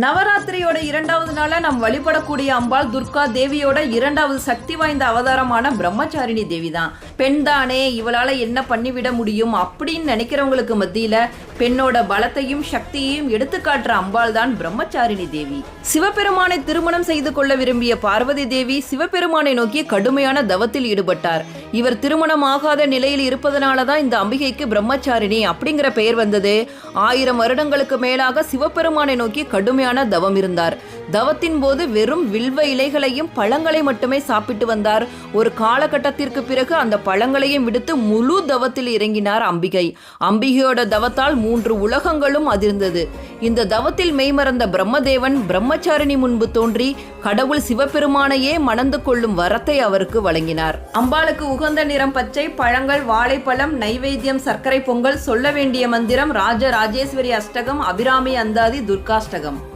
நவராத்திரியோட 2வது நாளா நாம் வழிபடக்கூடிய அம்பாள் துர்கா தேவியோட 2வது சக்தி வாய்ந்த அவதாரமான பிரம்மச்சாரிணி தேவி தான். பெண் தானே, இவளால என்ன பண்ணிவிட முடியும் அப்படின்னு நினைக்கிறவங்களுக்கு மத்தியில பெண்ணோட பலத்தையும் சக்தியையும் எடுத்துக்காட்டுற அம்பாள் தான் பிரம்மச்சாரிணி தேவி. சிவபெருமானை திருமணம் செய்து கொள்ள விரும்பிய பார்வதி தேவி சிவபெருமானை நோக்கி கடுமையான தவத்தில் ஈடுபட்டார். இவர் திருமணம் ஆகாத நிலையில் இருப்பதனாலதான் இந்த அம்பிகைக்கு பிரம்மச்சாரிணி அப்படிங்கிற பெயர் வந்தது. 1000 வருடங்களுக்கு மேலாக சிவபெருமானை நோக்கி கடுமையான தவம் இருந்தார். தவத்தின் போது வெறும் வில்வ இலைகளையும் பழங்களை மட்டுமே சாப்பிட்டு வந்தார். ஒரு காலகட்டத்திற்கு பிறகு அந்த பழங்களையும் விடுத்து முழு தவத்தில் இறங்கினார் அம்பிகை. அம்பிகையோட தவத்தால் 3 உலகங்களும் அதிர்ந்தது. இந்த தவத்தில் மெய்மறந்த பிரம்மதேவன் பிரம்மச்சாரிணி முன்பு தோன்றி கடவுள் சிவபெருமானையே மணந்து கொள்ளும் வரத்தை அவருக்கு வழங்கினார். அம்பாளுக்கு உகந்த நிறம் பச்சை, பழங்கள், வாழைப்பழம், நைவேத்தியம், சர்க்கரை பொங்கல், சொல்ல வேண்டிய மந்திரம் ராஜ ராஜேஸ்வரி அஷ்டகம், அபிராமி அந்தாதி, துர்காஷ்டகம்.